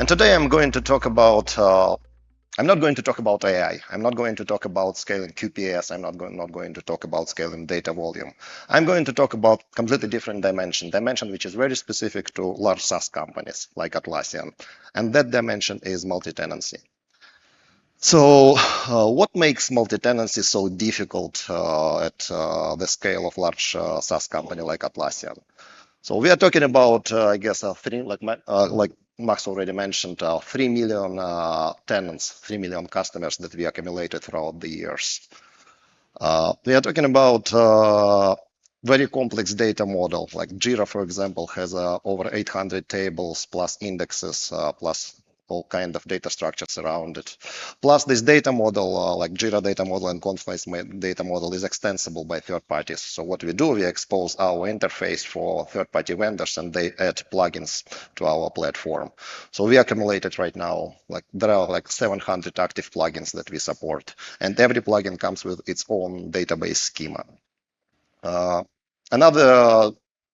And today I'm going to talk about, I'm not going to talk about AI. I'm not going to talk about scaling QPS. I'm not going to talk about scaling data volume. I'm going to talk about completely different dimension which is very specific to large SaaS companies like Atlassian. And that dimension is multi-tenancy. So what makes multi-tenancy so difficult at the scale of large SaaS company like Atlassian? So we are talking about, I guess, like Max already mentioned, 3 million tenants, 3 million customers that we accumulated throughout the years. We are talking about very complex data model, like Jira, for example, has over 800 tables plus indexes plus all kind of data structures around it. Plus this data model, like Jira data model and Confluence data model is extensible by third parties. So what we do, we expose our interface for third-party vendors and they add plugins to our platform. So we accumulated right now, like there are like 700 active plugins that we support. And every plugin comes with its own database schema. Another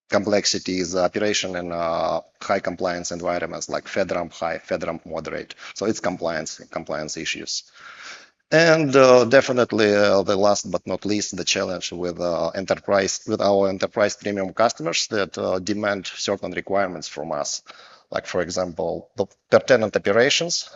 complexity is operation in high compliance environments like FedRAMP High, FedRAMP Moderate. So it's compliance issues. And definitely the last but not least, the challenge with our enterprise premium customers that demand certain requirements from us. Like, for example, the per-tenant operations,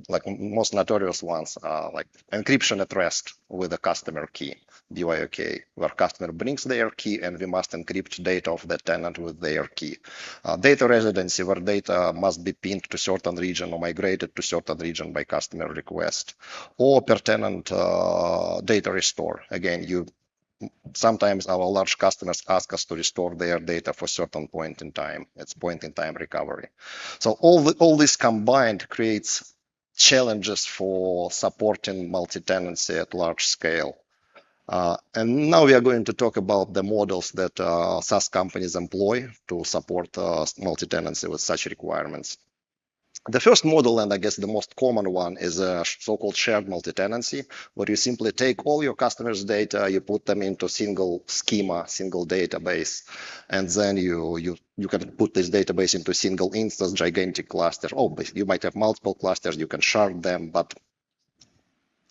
like most notorious ones are like encryption at rest with a customer key, BYOK, where customer brings their key and we must encrypt data of the tenant with their key. Data residency, where data must be pinned to certain region or migrated to certain region by customer request. Or per-tenant data restore. Again, sometimes our large customers ask us to restore their data for a certain point in time. It's point-in-time recovery. So all this combined creates challenges for supporting multi-tenancy at large scale. And now we are going to talk about the models that SaaS companies employ to support multi-tenancy with such requirements. The first model, and I guess the most common one, is a so-called shared multi-tenancy, where you simply take all your customers' data, you put them into single schema, single database, and then you can put this database into single instance, gigantic cluster. Oh, you might have multiple clusters, you can shard them, but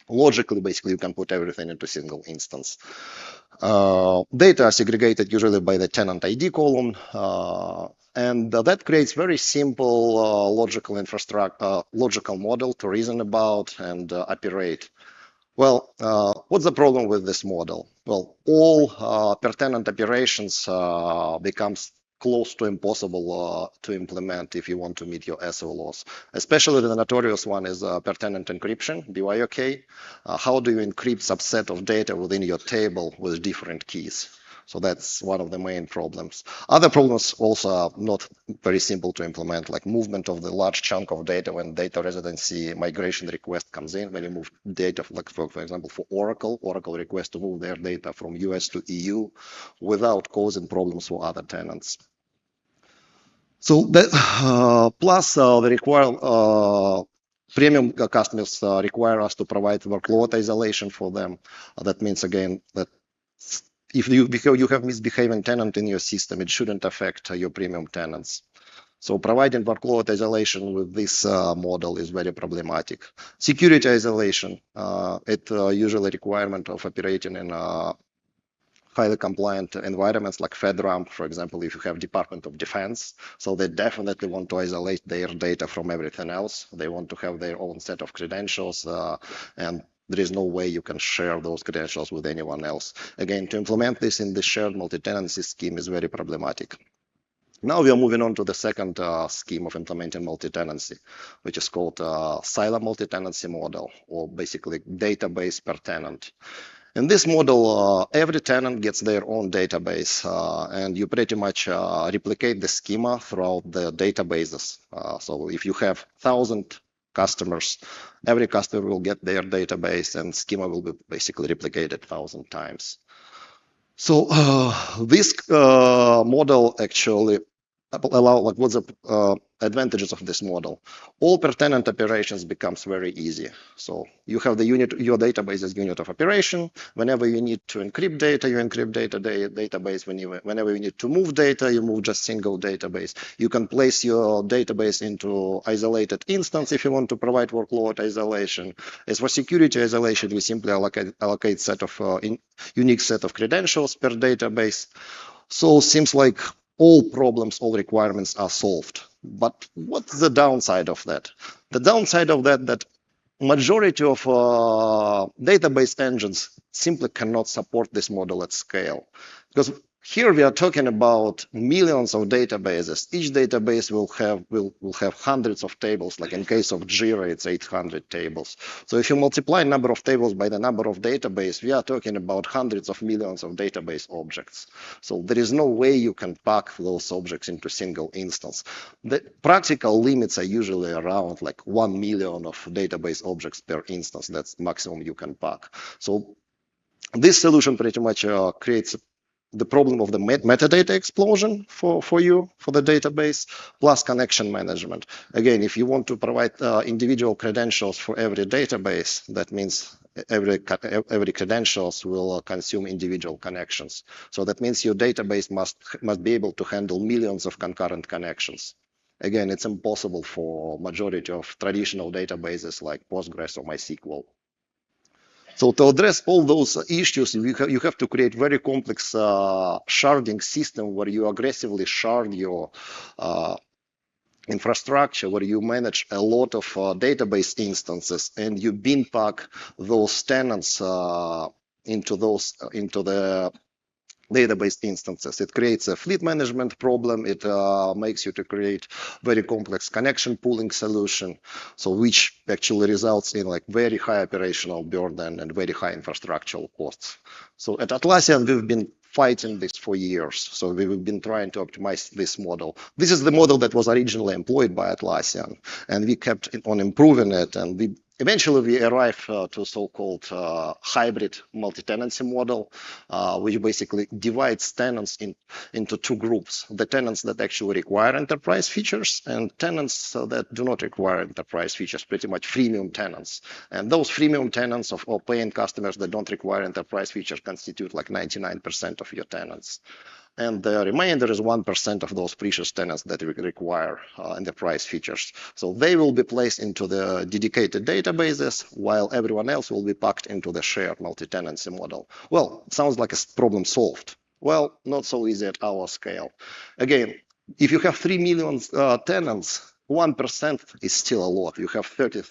logically, basically, you can put everything into single instance. Data are segregated usually by the tenant ID column, and that creates very simple logical infrastructure, logical model to reason about and operate. Well, what's the problem with this model? Well, all per-tenant operations becomes close to impossible to implement if you want to meet your SLOs. Especially the notorious one is per-tenant encryption, BYOK. How do you encrypt subset of data within your table with different keys? So that's one of the main problems. Other problems also are not very simple to implement, like movement of the large chunk of data when data residency migration request comes in. When you move data, like for example, for Oracle request to move their data from US to EU without causing problems for other tenants. So that, plus the require premium customers require us to provide workload isolation for them. That means again that if you have misbehaving tenant in your system, it shouldn't affect your premium tenants. So providing workload isolation with this model is very problematic. Security isolation, it usually requirement of operating in highly compliant environments like FedRAMP, for example, if you have Department of Defense. So they definitely want to isolate their data from everything else. They want to have their own set of credentials and there is no way you can share those credentials with anyone else. Again, to implement this in the shared multi-tenancy scheme is very problematic. Now we are moving on to the second scheme of implementing multi-tenancy, which is called SCaiLE multi-tenancy model, or basically database-per-tenant. In this model, every tenant gets their own database, and you pretty much replicate the schema throughout the databases. So if you have 1,000 customers, every customer will get their database and schema will be basically replicated 1,000 times. So this model actually like what's the advantages of this model? All per-tenant operations becomes very easy. So you have the unit, your database is unit of operation. Whenever you need to encrypt data, you encrypt database. Whenever you need to move data, you move just single database. You can place your database into isolated instance if you want to provide workload isolation. As for security isolation, we simply allocate set of unique set of credentials per database. So seems like all problems, all requirements are solved. But what's the downside of that? The downside of that majority of database engines simply cannot support this model at scale. Because here we are talking about millions of databases. Each database will have hundreds of tables. Like in case of Jira, it's 800 tables. So if you multiply number of tables by the number of database, we are talking about hundreds of millions of database objects. So there is no way you can pack those objects into single instance. The practical limits are usually around like 1 million of database objects per instance. That's maximum you can pack. So this solution pretty much creates the problem of the metadata explosion for the database, plus connection management. Again, if you want to provide individual credentials for every database, that means every credentials will consume individual connections. So that means your database must be able to handle millions of concurrent connections. Again, it's impossible for majority of traditional databases like Postgres or MySQL. So to address all those issues, you have to create very complex sharding system where you aggressively shard your infrastructure, where you manage a lot of database instances, and you bin pack those tenants into the database instances. It creates a fleet management problem. It makes you to create very complex connection pooling solution, so which actually results in like very high operational burden and very high infrastructural costs. So at Atlassian, we've been fighting this for years. So we've been trying to optimize this model. This is the model that was originally employed by Atlassian, and we kept on improving it, and eventually we arrived to so-called hybrid multi-tenancy model, which basically divides tenants into two groups: the tenants that actually require enterprise features and tenants that do not require enterprise features, pretty much freemium tenants. And those freemium tenants or paying customers that don't require enterprise features constitute like 99% of your tenants. And the remainder is 1% of those precious tenants that require enterprise features. So they will be placed into the dedicated databases, while everyone else will be packed into the shared multi-tenancy model. Well, sounds like a problem solved. Well, not so easy at our scale. Again, if you have 3 million tenants, 1% is still a lot. You have pretty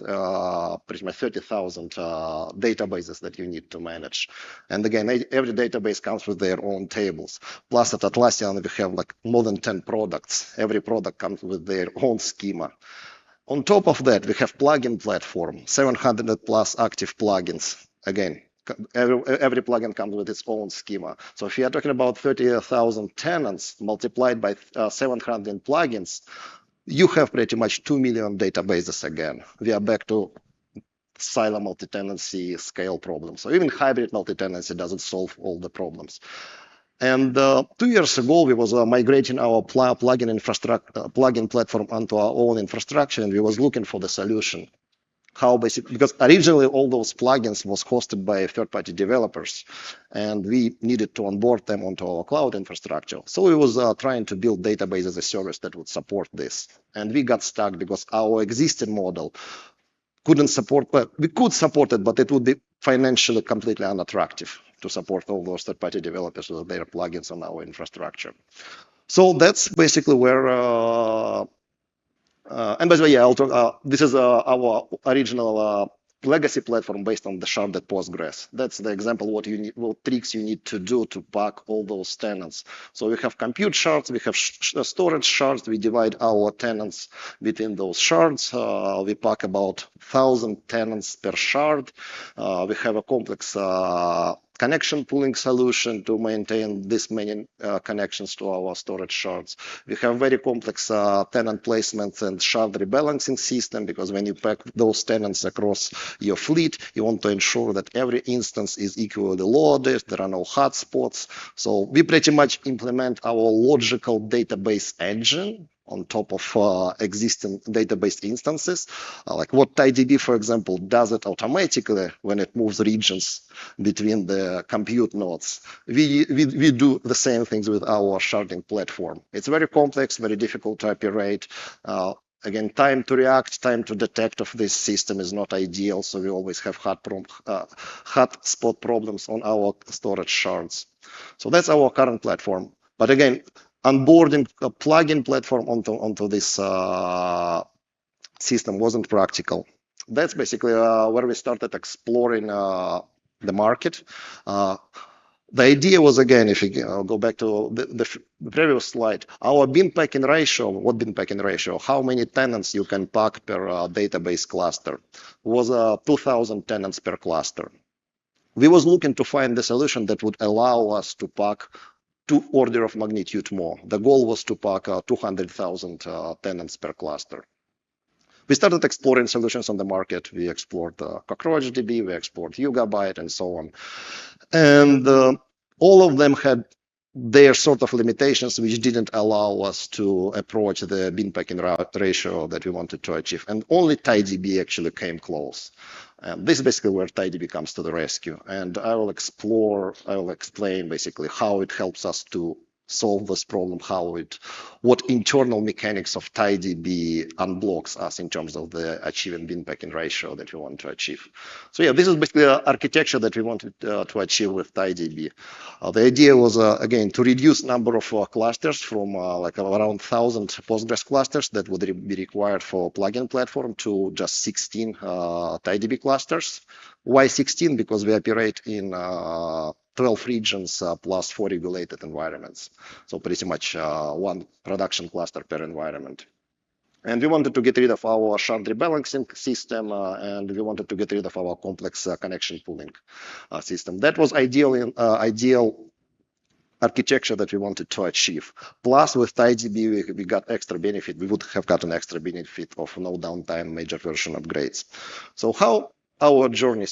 much 30,000 databases that you need to manage. And again, every database comes with their own tables. Plus at Atlassian, we have like more than 10 products. Every product comes with their own schema. On top of that, we have plugin platform, 700 plus active plugins. Again, every plugin comes with its own schema. So if you are talking about 30,000 tenants multiplied by 700 plugins, you have pretty much 2 million databases again. We are back to silo multi-tenancy scale problem. So even hybrid multi-tenancy doesn't solve all the problems. And 2 years ago, we was migrating our plugin platform onto our own infrastructure, and we was looking for the solution. Because originally all those plugins was hosted by third-party developers, and we needed to onboard them onto our cloud infrastructure. So we was trying to build database as a service that would support this, and we got stuck because our existing model couldn't support. But we could support it, but it would be financially completely unattractive to support all those third-party developers with their plugins on our infrastructure. So that's basically where. And by the way, yeah, this is our original legacy platform based on the sharded Postgres. That's the example what tricks you need to do to pack all those tenants. So we have compute shards, we have storage shards. We divide our tenants between those shards. We pack about 1,000 tenants per shard. We have a complex connection pooling solution to maintain this many connections to our storage shards. We have very complex tenant placements and shard rebalancing system, because when you pack those tenants across your fleet, you want to ensure that every instance is equally loaded, there are no hotspots. So we pretty much implement our logical database engine on top of existing database instances. Like what TiDB, for example, does it automatically when it moves regions between the compute nodes. We do the same things with our sharding platform. It's very complex, very difficult to operate. Again, time to react, time to detect of this system is not ideal, so we always have hot spot problems on our storage shards. So that's our current platform. But again, onboarding a plugin platform onto this system wasn't practical. That's basically where we started exploring the market. The idea was, again, if you go back to the previous slide, our bin packing ratio, how many tenants you can pack per database cluster, was 2,000 tenants per cluster. We was looking to find the solution that would allow us to pack 2 orders of magnitude more. The goal was to pack 200,000 tenants per cluster. We started exploring solutions on the market. We explored CockroachDB, we explored Yugabyte, and so on. And all of them had their sort of limitations, which didn't allow us to approach the bin packing ratio that we wanted to achieve. And only TiDB actually came close. And this is basically where TiDB comes to the rescue. And I will explain basically how it helps us to solve this problem, what internal mechanics of TiDB unblocks us in terms of the achieving bin packing ratio that we want to achieve. So yeah, this is basically the architecture that we wanted to achieve with TiDB. The idea was, again, to reduce number of clusters from like around 1,000 Postgres clusters that would be required for plugin platform to just 16 TiDB clusters. Why 16? Because we operate in 12 regions plus 4 regulated environments. So pretty much 1 production cluster per environment. And we wanted to get rid of our shard rebalancing system, and we wanted to get rid of our complex connection pooling system. That was ideal architecture that we wanted to achieve. Plus, with TiDB, we got extra benefit. We would have gotten extra benefit of no downtime, major version upgrades. So how our journey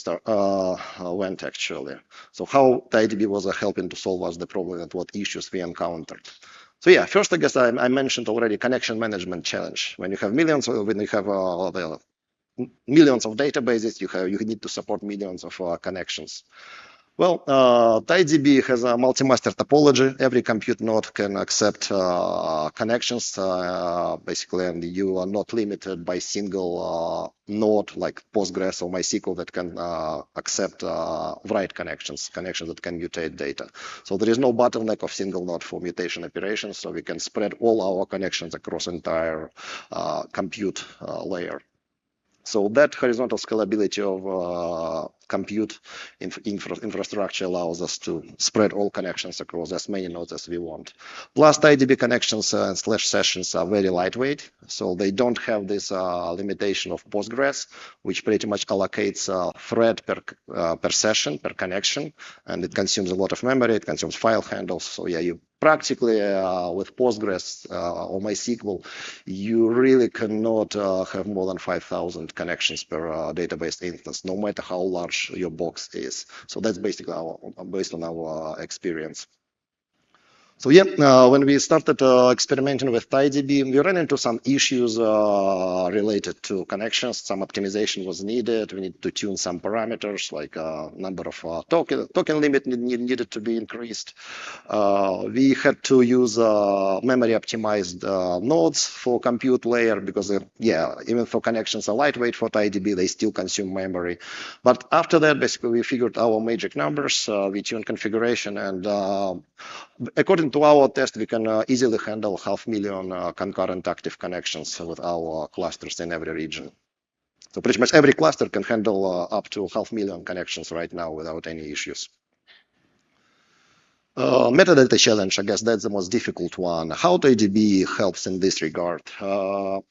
went actually. So how TiDB was helping to solve us the problem and what issues we encountered. So yeah, first, I guess I mentioned already connection management challenge. When you have millions of databases, you need to support millions of connections. Well, TiDB has a multi-master topology. Every compute node can accept connections, basically, and you are not limited by single node like Postgres or MySQL that can accept write connections that can mutate data. So there is no bottleneck of single node for mutation operations, so we can spread all our connections across entire compute layer. So that horizontal scalability of compute infrastructure allows us to spread all connections across as many nodes as we want. Plus, TiDB connections and slash sessions are very lightweight, so they don't have this limitation of Postgres, which pretty much allocates thread per session, per connection, and it consumes a lot of memory, it consumes file handles. So yeah, you practically with Postgres or MySQL, you really cannot have more than 5,000 connections per database instance, no matter how large your box is. So that's basically based on our experience. So yeah, when we started experimenting with TiDB, we ran into some issues related to connections. Some optimization was needed. We needed to tune some parameters, like number of token limit needed to be increased. We had to use memory optimized nodes for compute layer because, yeah, even though connections are lightweight for TiDB, they still consume memory. But after that, basically, we figured our magic numbers, we tuned configuration, and according to our test, we can easily handle 500,000 concurrent active connections with our clusters in every region. So pretty much every cluster can handle up to 500,000 connections right now without any issues. Metadata challenge, I guess that's the most difficult one. How TiDB helps in this regard? TiDB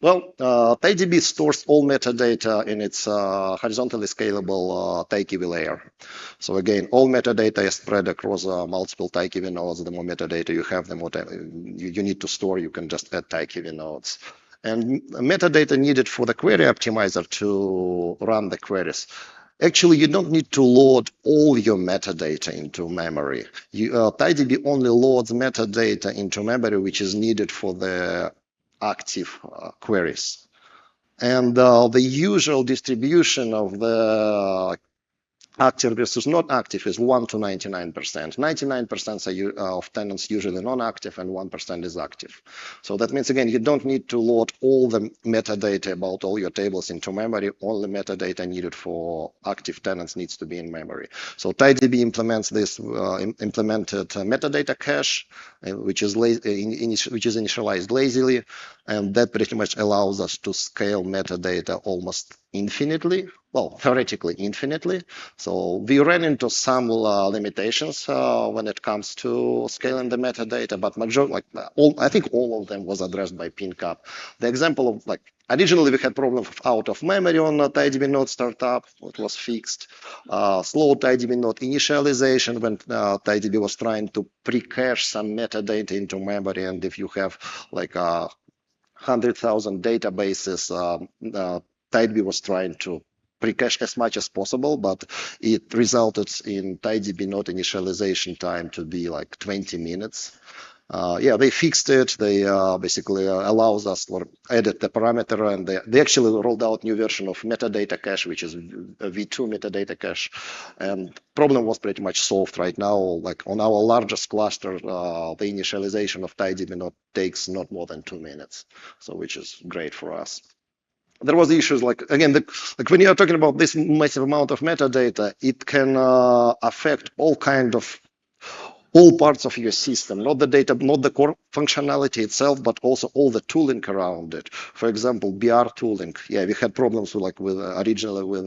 stores all metadata in its horizontally scalable TiKV layer. So again, all metadata is spread across multiple TiKV nodes. The more metadata you have, the more you need to store. You can just add TiKV nodes. And metadata needed for the query optimizer to run the queries. Actually, you don't need to load all your metadata into memory. TiDB only loads metadata into memory, which is needed for the active queries. And the usual distribution of the active versus not active is 1 to 99%. 99% of tenants usually non-active and 1% is active. So that means, again, you don't need to load all the metadata about all your tables into memory. All the metadata needed for active tenants needs to be in memory. So TiDB implements this implemented metadata cache, which is initialized lazily, and that pretty much allows us to scale metadata almost infinitely. Well, theoretically infinitely. So we ran into some limitations when it comes to scaling the metadata, but I think all of them was addressed by PinCap. The example of originally we had problems out of memory on TiDB node startup. It was fixed. Slow TiDB node initialization when TiDB was trying to pre-cache some metadata into memory, and if you have 100,000 databases, TiDB was trying to pre-cache as much as possible, but it resulted in TiDB node initialization time to be 20 minutes. They fixed it. They basically allows us or added the parameter, and they actually rolled out new version of metadata cache, which is a V2 metadata cache. And problem was pretty much solved right now. On our largest cluster, the initialization of TiDB node takes not more than 2 minutes, so which is great for us. There was issues again, when you are talking about this massive amount of metadata, it can affect all parts of your system, not the data, not the core functionality itself, but also all the tooling around it. For example, BR tooling. Yeah, we had problems originally with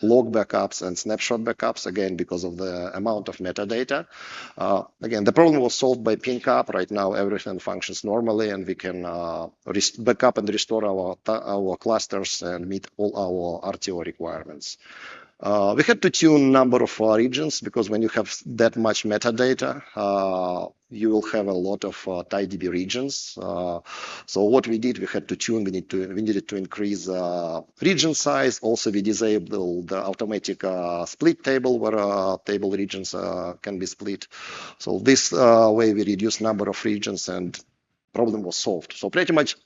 log backups and snapshot backups, again, because of the amount of metadata. Again, the problem was solved by PinCap. Right now, everything functions normally, and we can backup and restore our clusters and meet all our RTO requirements. We had to tune number of regions, because when you have that much metadata, you will have a lot of TiDB regions. So what we did, we had to tune. We needed to increase region size. Also, we disabled the automatic split table where table regions can be split. So this way we reduce number of regions and problem was solved. So pretty much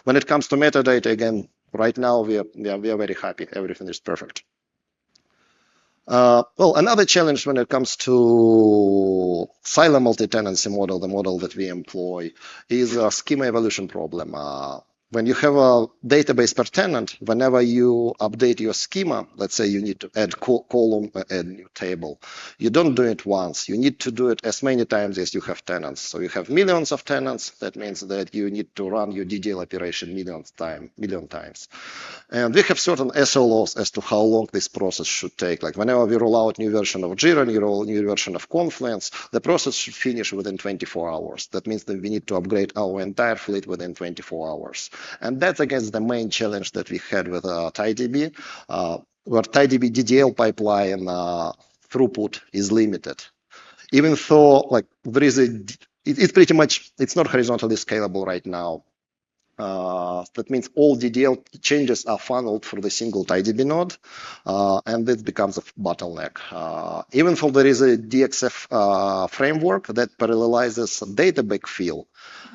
when it comes to metadata, again, right now we are very happy. Everything is perfect. Another challenge when it comes to silo multi-tenancy model, the model that we employ, is a schema evolution problem. When you have a database per tenant, whenever you update your schema, let's say you need to add column, add new table, you don't do it once. You need to do it as many times as you have tenants. So you have millions of tenants. That means that you need to run your DDL operation million times. And we have certain SLOs as to how long this process should take. Like whenever we roll out new version of Jira, new version of Confluence, the process should finish within 24 hours. That means that we need to upgrade our entire fleet within 24 hours. And that's, against the main challenge that we had with TiDB, where TiDB DDL pipeline throughput is limited. Even though there is it's not horizontally scalable right now. That means all DDL changes are funneled through the single TiDB node, and this becomes a bottleneck. Even though there is a DXF framework that parallelizes data backfill,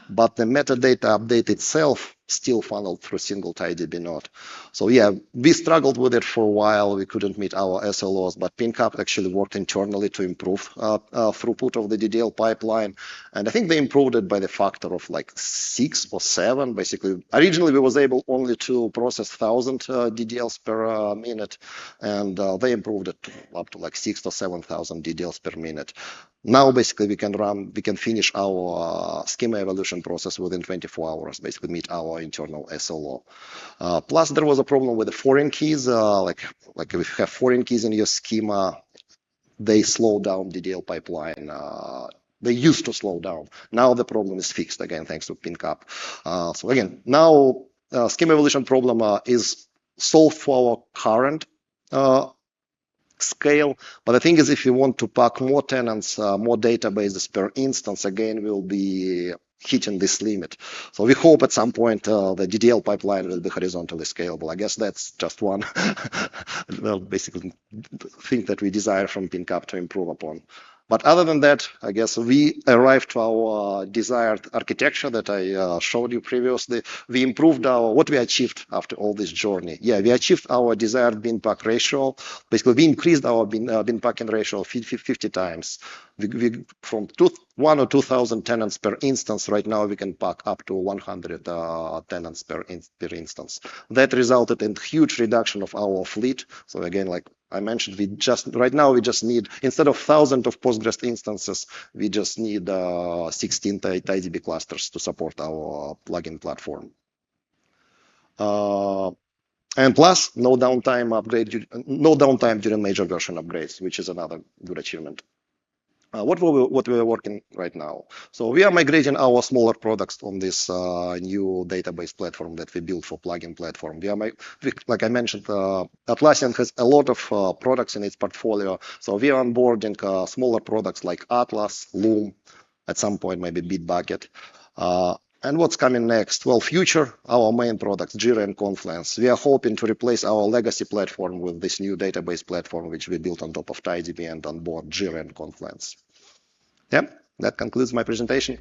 but the metadata update itself still funneled through single TiDB node. So yeah, we struggled with it for a while. We couldn't meet our SLOs, but PinCap actually worked internally to improve throughput of the DDL pipeline. And I think they improved it by the factor of 6 or 7. Basically, originally we was able only to process 1,000 DDLs per minute, and they improved it up to 6,000 or 7,000 DDLs per minute. Now, basically, we can finish our schema evolution process within 24 hours, basically meet our internal SLO. Plus, there was a problem with the foreign keys. If you have foreign keys in your schema, they slow down DDL pipeline. They used to slow down. Now the problem is fixed again, thanks to PinCap. So again, now schema evolution problem is solved for our current scale. But the thing is, if you want to pack more tenants, more databases per instance, again, we'll be hitting this limit. So we hope at some point the DDL pipeline will be horizontally scalable. I guess that's just one well, basically thing that we desire from PinCap to improve upon. But other than that, I guess we arrived to our desired architecture that I showed you previously. We improved what we achieved after all this journey. Yeah, we achieved our desired bin pack ratio. Basically, we increased our bin packing ratio 50 times. We from 1 or 2,000 tenants per instance, right now we can pack up to 100 tenants per instance. That resulted in huge reduction of our fleet. So again, like I mentioned, right now we just need, instead of thousands of Postgres instances, we just need 16 TiDB clusters to support our plugin platform. And plus, no downtime during major version upgrades, which is another good achievement. What we're working right now. So we are migrating our smaller products on this new database platform that we built for plugin platform. Like I mentioned, Atlassian has a lot of products in its portfolio. So we are onboarding smaller products like Atlas, Loom, at some point maybe Bitbucket. And what's coming next? Well, future, our main products, Jira and Confluence. We are hoping to replace our legacy platform with this new database platform, which we built on top of TiDB and on board Jira and Confluence. Yep, that concludes my presentation.